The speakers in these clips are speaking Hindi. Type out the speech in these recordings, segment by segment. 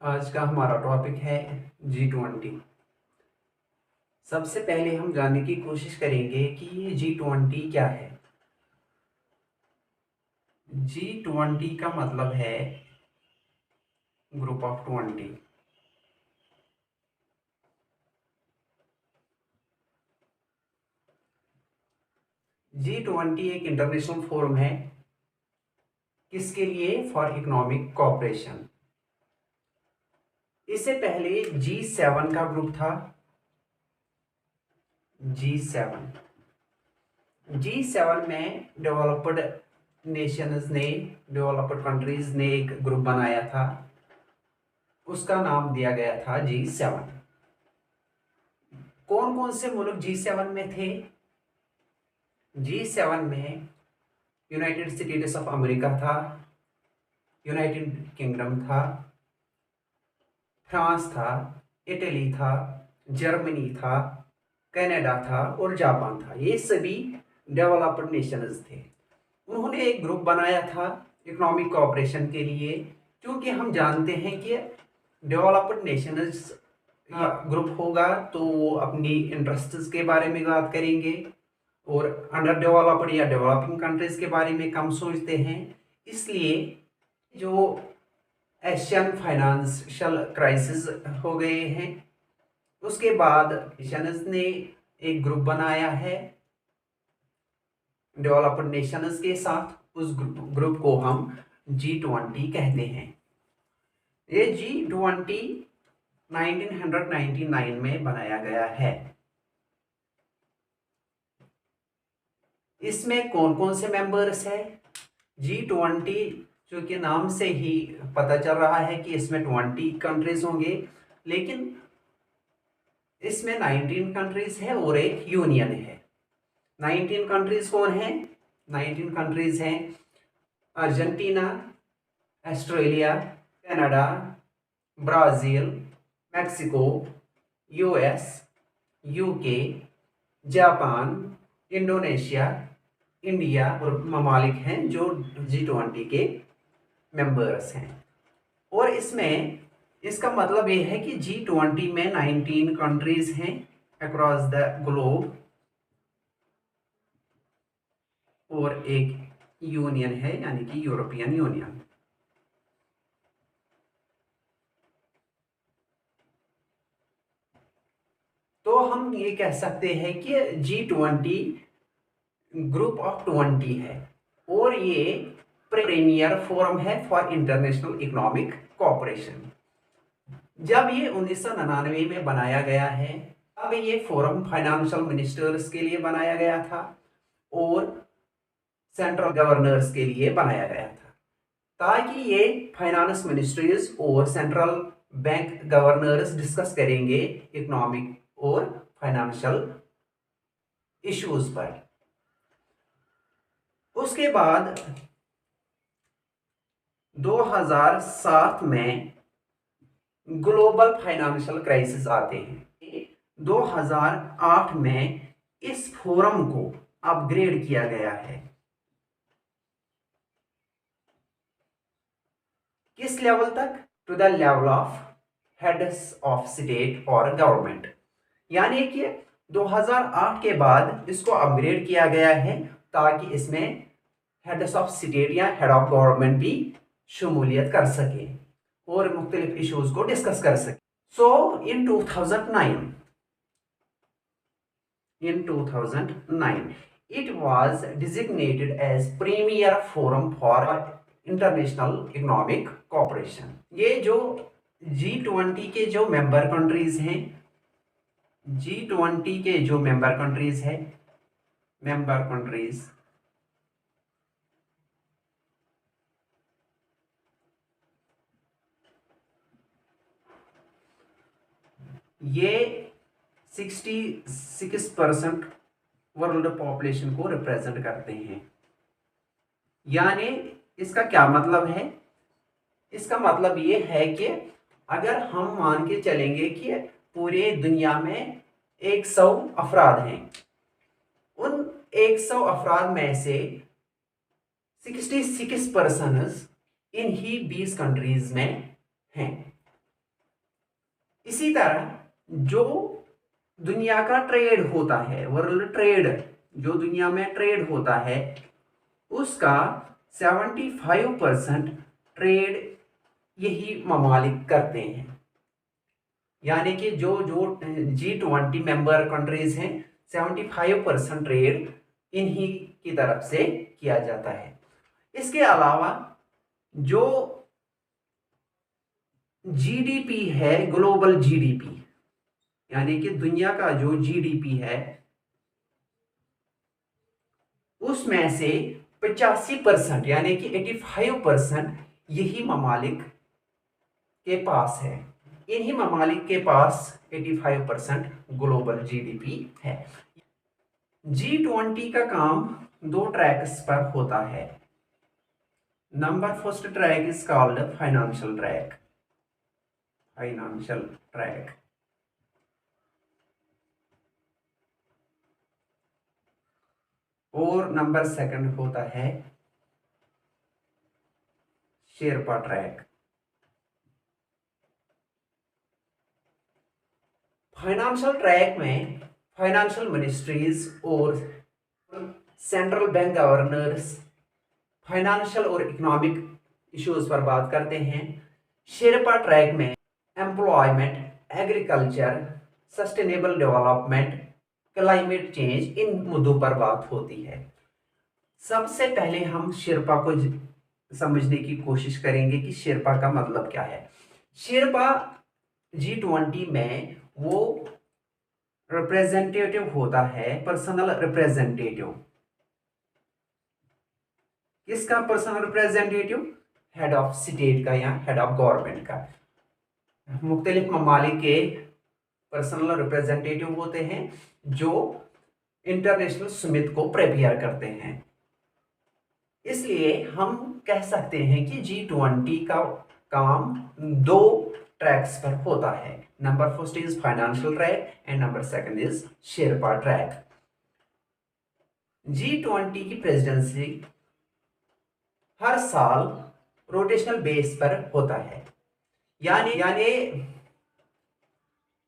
आज का हमारा टॉपिक है G20। सबसे पहले हम जानने की कोशिश करेंगे कि ये G20 क्या है। G20 का मतलब है ग्रुप ऑफ 20। G20 एक इंटरनेशनल फोरम है। किसके लिए? For economic cooperation. इससे पहले G7 का ग्रुप था। G7 G7 में डेवलप्ड नेशंस ने, डेवलप्ड कंट्रीज ने एक ग्रुप बनाया था। उसका नाम दिया गया था G7। कौन कौन से मुल्क G7 में थे? G7 में यूनाइटेड स्टेट्स ऑफ अमेरिका था, यूनाइटेड किंगडम था, फ्रांस था, इटली था, जर्मनी था, कनाडा था और जापान था। ये सभी डेवलप्ड नेशंस थे। उन्होंने एक ग्रुप बनाया था इकोनॉमिक कोऑपरेशन के लिए, क्योंकि हम जानते हैं कि डेवलप्ड नेशंस का ग्रुप होगा तो वो अपनी इंटरेस्ट्स के बारे में बात करेंगे और अंडर डेवलप्ड या डेवलपिंग कंट्रीज के बारे में कम सोचते हैं। इसलिए जो एशियन फाइनेंशियल क्राइसिस हो गए हैं, उसके बाद नेशंस ने एक ग्रुप बनाया है डेवलप्ड नेशंस के साथ। उस ग्रुप को हम G20 कहते हैं। ये G20 1999 में बनाया गया है। इसमें कौन कौन से मेंबर्स हैं? G20 जो कि नाम से ही पता चल रहा है कि इसमें 20 कंट्रीज होंगे, लेकिन इसमें 19 कंट्रीज है और एक यूनियन है। 19 कंट्रीज कौन है? 19 कंट्रीज हैं Argentina, Australia, Canada, Brazil, Mexico, US, UK, Japan, Indonesia, India और ममालिक हैं जो G20 के मेंबर्स हैं। और इसमें इसका मतलब ये है कि G20 में 19 कंट्रीज हैं अक्रॉस द ग्लोब और एक यूनियन है यानी कि यूरोपियन यूनियन। तो हम ये कह सकते हैं कि G20 ग्रुप ऑफ 20 है और ये प्रीमियर फोरम है फॉर इंटरनेशनल इकोनॉमिक कोऑपरेशन। जब ये 1999 में बनाया गया है, अब ये फोरम फाइनेंशियल मिनिस्टर्स के लिए बनाया गया था और सेंट्रल गवर्नर्स के लिए बनाया गया था, ताकि ये फाइनेंस मिनिस्ट्रीज और सेंट्रल बैंक गवर्नर्स डिस्कस करेंगे इकोनॉमिक और फाइनेंशियल इश्यूज पर। उसके बाद 2007 में ग्लोबल फाइनेंशियल क्राइसिस आते हैं। 2008 में इस फोरम को अपग्रेड किया गया है। किस लेवल तक? To the level of heads of state और गवर्नमेंट। यानी कि 2008 के बाद इसको अपग्रेड किया गया है ताकि इसमें हेड्स ऑफ स्टेट या हेड ऑफ गवर्नमेंट भी शमूलियत कर सके और मुख्तलिफ इश्यूज को डिस्कस कर सके। सो इन 2009 it was designated as premier forum for international economic cooperation। ये जो G20 के जो मेंबर कंट्रीज हैं, G20 के जो मेंबर कंट्रीज हैं, मेंबर कंट्रीज ये 66% वर्ल्ड पॉपुलेशन को रिप्रेजेंट करते हैं। यानी इसका क्या मतलब है? इसका मतलब ये है कि अगर हम मान के चलेंगे कि पूरे दुनिया में 100 अफराद हैं, उन 100 अफराद में से 66 पर्सन्स इन ही 20 कंट्रीज में हैं। इसी तरह जो दुनिया का ट्रेड होता है, वर्ल्ड ट्रेड, जो दुनिया में ट्रेड होता है, उसका 75% ट्रेड यही ममालिक करते हैं। यानी कि जो जो G20 मेंबर कंट्रीज हैं, 75% ट्रेड इन्हीं की तरफ से किया जाता है। इसके अलावा जो जीडीपी है, ग्लोबल जीडीपी, यानी कि दुनिया का जो जीडीपी है, उसमें से 85% यानी कि 85% यही ममालिक के पास है। इन्हीं ममालिक के पास 85% ग्लोबल जीडीपी है। G20 का काम दो ट्रैक्स पर होता है। Number first track is called financial track, financial track. और नंबर सेकंड होता है शेरपा ट्रैक। फाइनेंशियल ट्रैक में फाइनेंशियल मिनिस्ट्रीज और सेंट्रल बैंक गवर्नर्स फाइनेंशियल और इकोनॉमिक इश्यूज पर बात करते हैं। शेरपा ट्रैक में employment, agriculture, sustainable development, climate change, इन मुद्दों पर बात होती है। सबसे पहले हम शेरपा को समझने की कोशिश करेंगे कि शेरपा का मतलब क्या है। शेरपा G20 में वो रिप्रेजेंटेटिव होता है, पर्सनल रिप्रेजेंटेटिव। किसका personal representative? Head of state का या हेड ऑफ गवर्नमेंट का। मुख्तलिफ ममालिक के पर्सनल रिप्रेजेंटेटिव होते हैं जो इंटरनेशनल समिट को प्रिपेयर करते हैं। इसलिए हम कह सकते हैं कि G20 का काम दो ट्रैक्स पर होता है। Number first is financial track and number second is Sherpa track. G20 की प्रेसिडेंसी हर साल रोटेशनल बेस पर होता है। यानी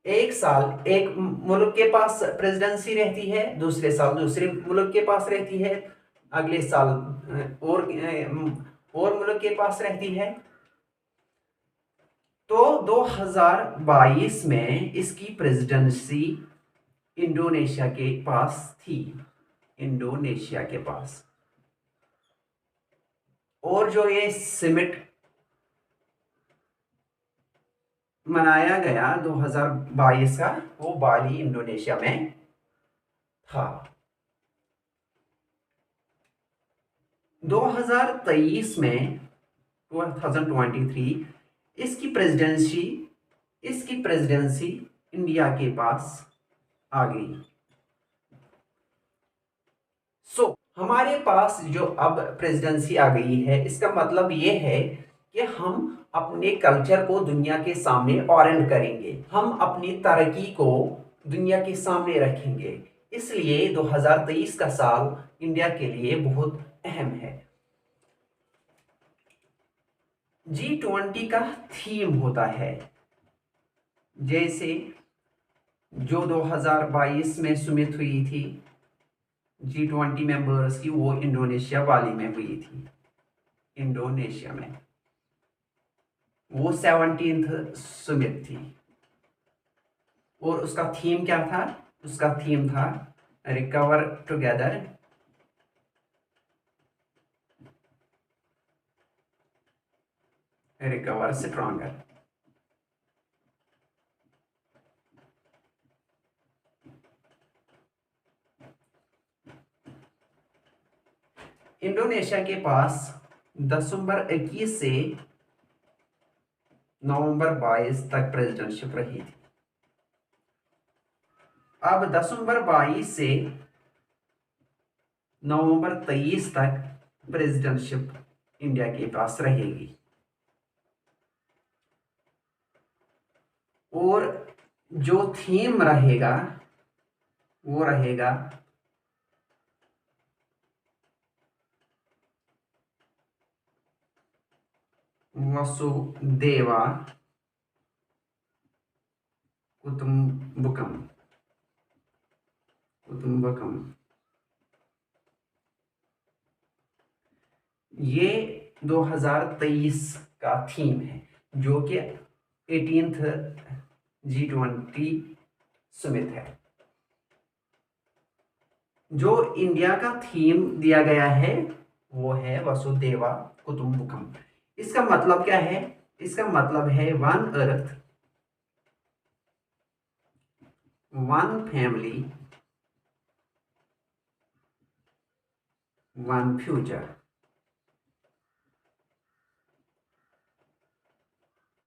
एक साल एक मुल्क के पास प्रेसिडेंसी रहती है, दूसरे साल दूसरे मुल्क के पास रहती है, अगले साल और मुल्क के पास रहती है। तो 2022 में इसकी प्रेसिडेंसी इंडोनेशिया के पास थी, इंडोनेशिया के पास। और जो ये समिट मनाया गया 2022 का, वो बाली इंडोनेशिया में था। 2023 में 2023 इसकी प्रेसिडेंसी इंडिया के पास आ गई। हमारे पास जो अब प्रेसिडेंसी आ गई है, इसका मतलब ये है कि हम अपने कल्चर को दुनिया के सामने ऑरेंड करेंगे, हम अपनी तरक्की को दुनिया के सामने रखेंगे। इसलिए 2023 का साल इंडिया के लिए बहुत अहम है। G20 का थीम होता है, जैसे जो 2022 में समिट हुई थी G20 मेंबर्स की, वो इंडोनेशिया बाली में हुई थी। इंडोनेशिया में वो 17th समिट थी। और उसका थीम क्या था? उसका थीम था recover together, recover stronger. Indonesia के पास दिसंबर 21 से नवंबर 22 तक प्रेसिडेंटशिप रही थी। अब दिसंबर 22 से नवंबर 23 तक प्रेसिडेंटशिप इंडिया के पास रहेगी। और जो थीम रहेगा वो रहेगा वसुदेवा कुटुंबकम, कुटुंबकम। ये 2023 का थीम है, जो कि 18th G20 समिट है। जो इंडिया का थीम दिया गया है वो है वसुधैवा कुटुंबकम। इसका मतलब क्या है? इसका मतलब है one earth, one family, one future.